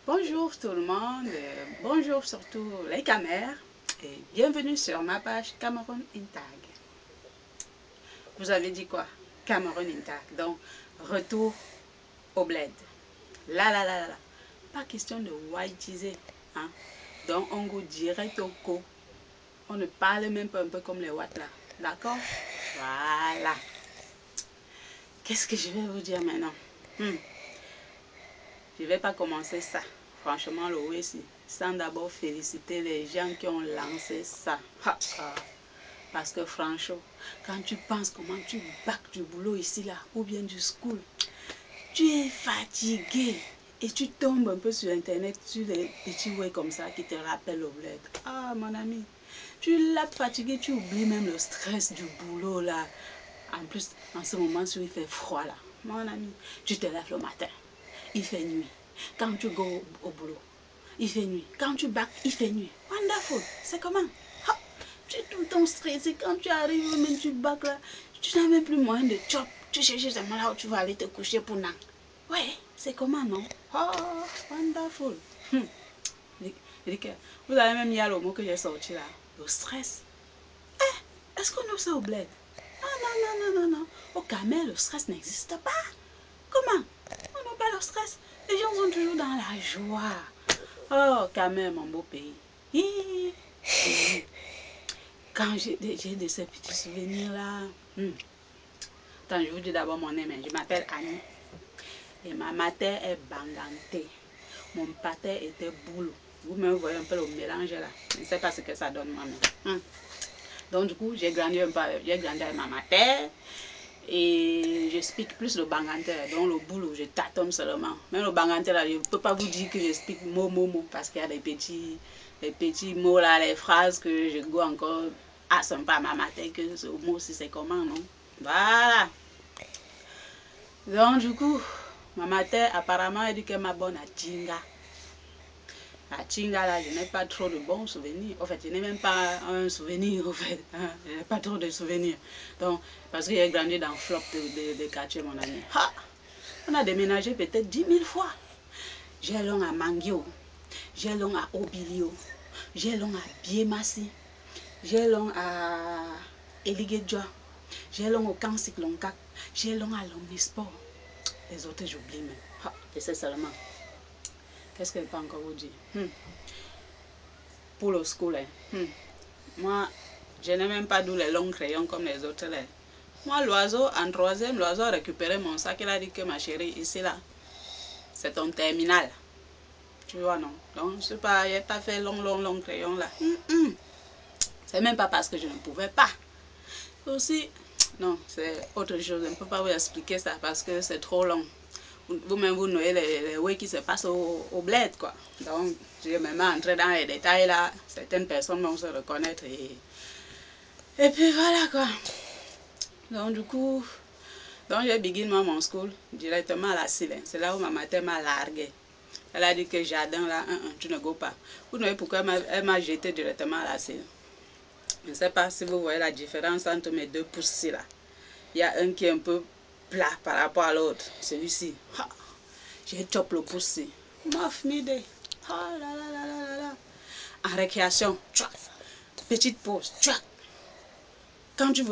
Bonjour tout le monde, bonjour surtout les camères et bienvenue sur ma page Cameroun Intag. Vous avez dit quoi? Cameroun Intag, donc retour au bled. Là. Pas question de whiteiser, hein? Donc on go direct au co. On ne parle même pas un peu comme les Watt là, d'accord? Voilà. Qu'est-ce que je vais vous dire maintenant? Je ne vais pas commencer ça, franchement, le Wessi, sans d'abord féliciter les gens qui ont lancé ça. Parce que franchement, quand tu penses comment tu bacs du boulot ici, là, ou bien du school, tu es fatigué et tu tombes un peu sur Internet, sur les petits ouais comme ça qui te rappellent au bled. Ah, mon ami, tu l'as fatigué, tu oublies même le stress du boulot, là. En plus, en ce moment, il fait froid, là. Mon ami, tu te lèves le matin, il fait nuit. Quand tu go au boulot, il fait nuit. Quand tu bacs, il fait nuit. Wonderful. C'est comment? Tu es tout le temps stressé. Quand tu arrives, même tu bacs là, tu n'as même plus moyen de chop. Tu cherches seulement là où tu vas aller te coucher pour nan. Ouais, c'est comment, non? Oh, wonderful. Vous avez même mis le mot que j'ai sorti là. Le stress. Est-ce qu'on a ça au bled? Ah non. Au Camer, le stress n'existe pas. Comment? On n'a pas le stress. Les gens sont toujours dans la joie. Oh, Camer, mon beau pays. Quand j'ai de ces petits souvenirs-là. Attends, je vous dis d'abord mon nom. Je m'appelle Annie. Et ma mater est Bangante. Mon pater était Boulou. Vous me voyez un peu le mélange là. Je ne sais pas ce que ça donne moi-même. Donc du coup, j'ai grandi avec ma mater. Et je speak plus le Bangante. Donc le Boulou, je tâtonne seulement. Même le Bangante là, je ne peux pas vous dire que je speak mot. Parce qu'il y a des petits mots là, les phrases que je go encore. Ah, c'est pas ma mater que ce mot si c'est comment, non? Voilà. Donc du coup, ma mater apparemment elle dit qu'elle m'a bonne à Tinga. À Tinga là, je n'ai pas trop de bons souvenirs. En fait, je n'ai même pas un souvenir, en fait. Je n'ai pas trop de souvenirs. Donc, parce que j'ai grandi dans le flop de quartier, mon ami. On a déménagé peut-être 10 000 fois. J'ai long à Mangio, j'ai long à Obilio, j'ai long à Biemassi, j'ai long à Eligedjoa, j'ai long au Kansik Lonkak, j'ai long à l'Omnisport. Les autres, j'oublie même. Je sais seulement. Qu'est-ce que je peux encore vous dire? Pour le school, moi, je n'ai même pas d'où les longs crayons comme les autres. Moi, l'oiseau, en troisième, l'oiseau a récupéré mon sac. Il a dit que ma chérie, ici, là, c'est ton terminal. Tu vois, non? Donc, je n'ai pas fait long crayon, là. C'est même pas parce que je ne pouvais pas. Aussi, non, c'est autre chose. Je ne peux pas vous expliquer ça parce que c'est trop long. Vous-même, vous noyez les ouais qui se passent au bled, quoi. Donc, je vais même entrer dans les détails, là. Certaines personnes vont se reconnaître et puis voilà, quoi. Donc, du coup, j'ai begin mon school directement à la Sile. C'est là où ma mater m'a largué. Elle a dit que jardin, là, tu ne go pas. Vous voyez pourquoi elle m'a jeté directement à la Sile. Je ne sais pas si vous voyez la différence entre mes deux pouces-ci, là. Il y a un qui est un peu plat par rapport à l'autre. Celui-ci. J'ai chop le pouce-ci. Mof mide. Là. En récréation. Tchouak. Petite pause. Tchouak. Quand tu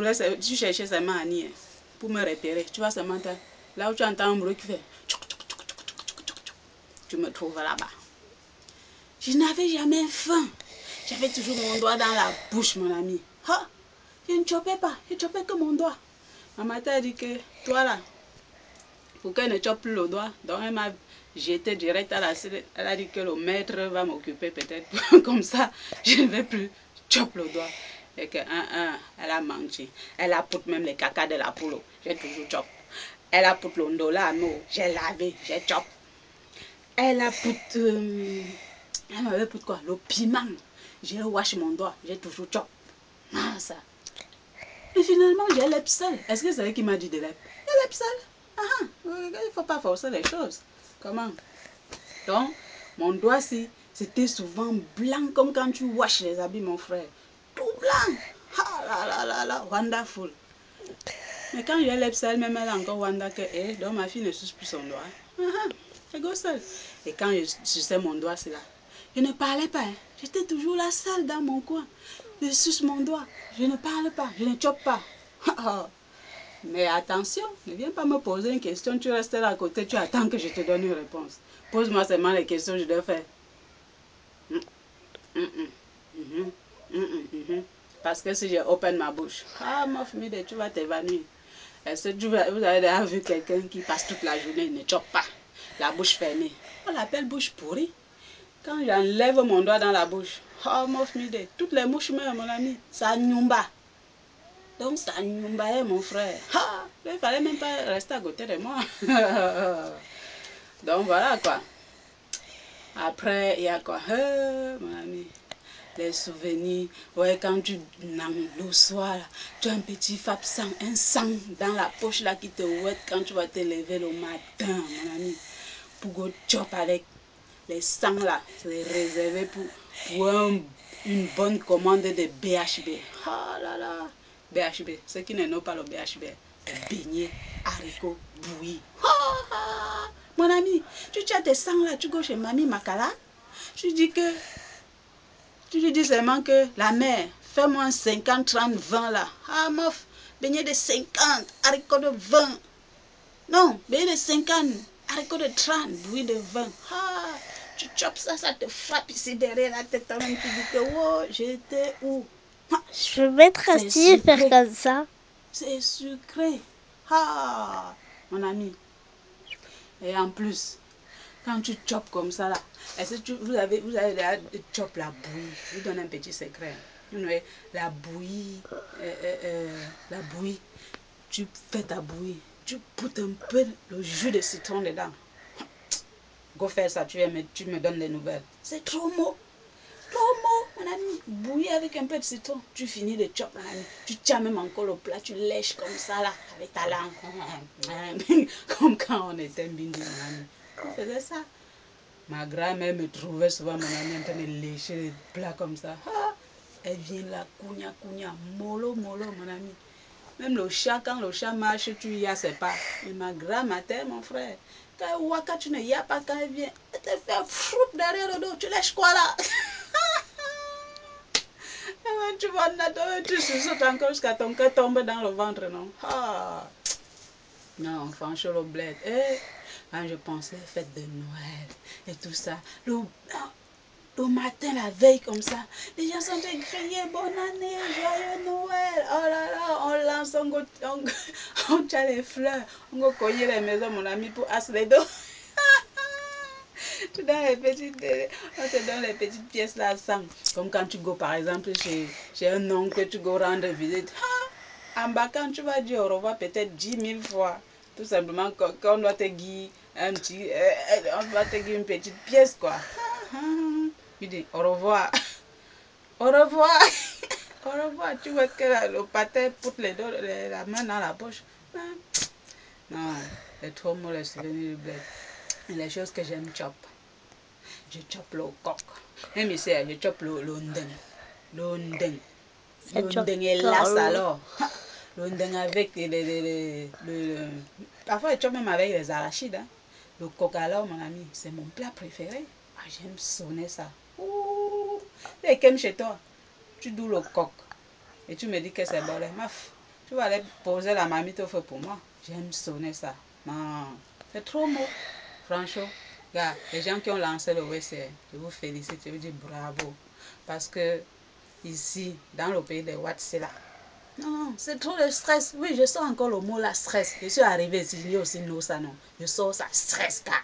cherchais seulement Annie pour me repérer, tu vois seulement là où tu entends un bruit qui fait tu me trouves là-bas. Je n'avais jamais faim. J'avais toujours mon doigt dans la bouche, mon ami. Je ne chopais pas. Je chopais que mon doigt. Ma mater a dit que toi là, pour qu'elle ne chope plus le doigt, donc elle m'a jeté direct à la selle. Elle a dit que le maître va m'occuper peut-être. Comme ça, je ne vais plus choper le doigt. Et que, elle a mangé. Elle a poussé même les caca de la poule. J'ai toujours chop. Elle a poussé le ndola à nous. J'ai lavé, j'ai chop. Elle a poussé... elle m'avait poussé quoi? Le piment. J'ai wash mon doigt. J'ai toujours chop. Ça. Et finalement, j'ai l'epsel. Est-ce que c'est elle qui m'a dit de l'ep? J'ai l'epsel. Il ne faut pas forcer les choses. Comment? Donc, mon doigt-ci, c'était souvent blanc comme quand tu washes les habits, mon frère. Tout blanc. Là, wonderful. Mais quand j'ai l'epsel, même elle a encore wonder que, donc ma fille ne suce plus son doigt. Je go seul. Et quand je suçais mon doigt, c'est là. Je ne parlais pas. Hein. J'étais toujours là seule dans mon coin. Je suce mon doigt. Je ne parle pas. Je ne chope pas. Mais attention, ne viens pas me poser une question. Tu restes là à côté. Tu attends que je te donne une réponse. Pose-moi seulement les questions. Je dois faire. Parce que si j'ai open ma bouche, ma famille, tu vas t'évanouir. Est-ce que vous avez déjà vu quelqu'un qui passe toute la journée, ne chope pas, la bouche fermée? On l'appelle bouche pourrie. Quand j'enlève mon doigt dans la bouche, ma famille, toutes les mouches meurent, mon ami. Ça nyumba. Donc ça nyumba, mon frère. Il ne fallait même pas rester à côté de moi. Donc voilà quoi. Après, il y a quoi? Mon ami. Les souvenirs, ouais, quand tu le soir, tu as un petit sang, un sang dans la poche là qui te ouette quand tu vas te lever le matin, mon ami. Pour go chop avec les sangs là, c'est réservé pour une bonne commande de BHB. Ah là là, BHB, ceux qui ne know pas le BHB, c'est beignet, haricots, bouillis. Mon ami, tu as tes sangs là, tu go chez Mamie Makala, tu dis que tu lui dis seulement que la mère, fais-moi un 50, 30, 20 là. Mof, beignet de 50, haricots de 20. Non, beignet de 50, haricots de 30, bouillie de 20. Tu chopes ça, ça te frappe ici derrière la tête. Tu dis que, oh, j'étais où? Je vais être assis et faire comme ça. C'est sucré. Mon ami. Et en plus, quand tu chopes comme ça là, est-ce que vous avez déjà chop la bouillie? Je vous donne un petit secret. La bouillie, tu fais ta bouillie, tu poutes un peu le jus de citron dedans. Go faire ça, tu me donnes des nouvelles. C'est trop mou. Trop mou, mon ami. Bouillie avec un peu de citron. Tu finis de chop, mon ami. Tu tiens même encore le plat, tu lèches comme ça là, avec ta langue. Comme quand on était bindi, mon ami. On faisait ça. Ma grand-mère me trouvait souvent, mon ami, en train de lécher les plats comme ça. Elle vient là, counia, mollo, mon ami. Même le chat, quand le chat marche, tu y as ses pas. Et ma grand-mère, mon frère, quand tu ne y as pas, quand elle vient, elle te fait froup derrière le dos. Tu lèches quoi là? Tu vas là, tu sautes encore jusqu'à ton cœur tombe dans le ventre, non? Non, franchement, le bled. Quand je pensais fête de Noël et tout ça, le matin, la veille comme ça, les gens sont criés bonne année, joyeux Noël. Oh là là, on lance, on tient les fleurs, on va coller les maisons, mon ami, pour asseoir les dos. On te donne les petites pièces là, sang. Comme quand tu go par exemple chez un oncle, tu go rendre visite. En bas, quand tu vas dire au revoir peut-être 10 000 fois, tout simplement qu'on doit te guider on doit te guider une petite pièce quoi. Tu dis au revoir, au revoir, au revoir. Tu vois que le patin poutre la main dans la poche. Non, c'est trop mauvais les souvenirs du bled. Les choses que j'aime chop. Je chope le coq. Même ici, je chope le ndeng. Le ndeng. Le ndeng est là, alors. Le ndeng avec parfois, je chope même avec les arachides. Hein. Le coq alors, mon ami, c'est mon plat préféré. J'aime sonner ça. Et comme chez toi, tu doues le coq. Et tu me dis que c'est bon. Maf, tu vas aller poser la marmite au feu pour moi. J'aime sonner ça. Non, c'est trop beau. Franchement, regarde, les gens qui ont lancé le WC, je vous félicite, je vous dis bravo. Parce que ici, dans le pays de Ouad, c'est là. Non, c'est trop de stress. Oui, je sors encore le mot là, stress. Je suis arrivée ici, il y a aussi non, ça non. Je sors ça, stress, car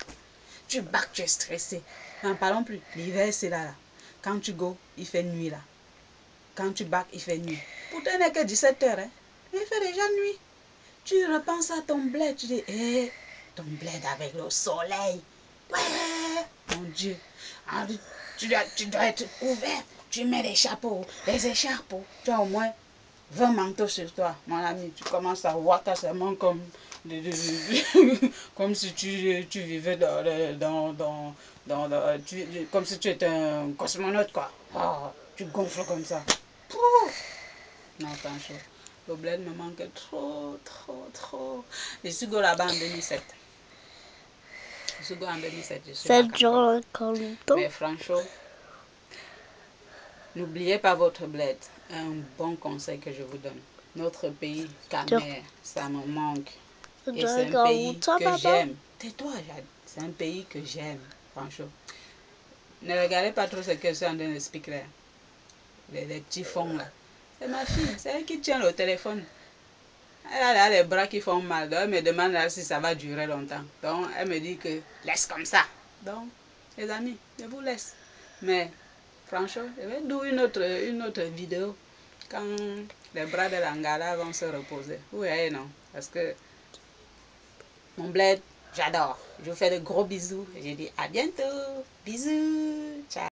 tu bacs, tu es stressé. N'en parlons plus. L'hiver, c'est là. Quand tu go, il fait nuit là. Quand tu bacs, il fait nuit. Pourtant, il n'est que 17 h. Hein. Il fait déjà nuit. Tu repenses à ton bled, tu dis, ton bled avec le soleil. Ouais, mon Dieu. Tu dois être couvert. Tu mets les chapeaux, les écharpes. Tu as au moins 20 manteaux sur toi, mon ami. Tu commences à voir quasiment comme, comme si tu vivais comme si tu étais un cosmonaute, quoi. Tu gonfles comme ça. Non, franchement. Le bled me manque trop. Je suis go là-bas en 2007. Je suis en 2007, je suis 7 vacant. jours encore longtemps. Mais franchement, n'oubliez pas votre bled. Un bon conseil que je vous donne. Notre pays, ta mère, ça me manque. Et c'est un pays que j'aime. Tais-toi, c'est un pays que j'aime, franchement. Ne regardez pas trop ce que je suis en train d'expliquer là. Les petits fonds là. C'est ma fille, c'est elle qui tient le téléphone. Elle a les bras qui font mal. Donc elle me demande là si ça va durer longtemps. Donc elle me dit que laisse comme ça. Donc, les amis, je vous laisse. Mais franchement, je vais faire une autre vidéo quand les bras de l'Angala vont se reposer. Vous voyez, non? Parce que mon bled, j'adore. Je vous fais de gros bisous. Et je dis à bientôt. Bisous. Ciao.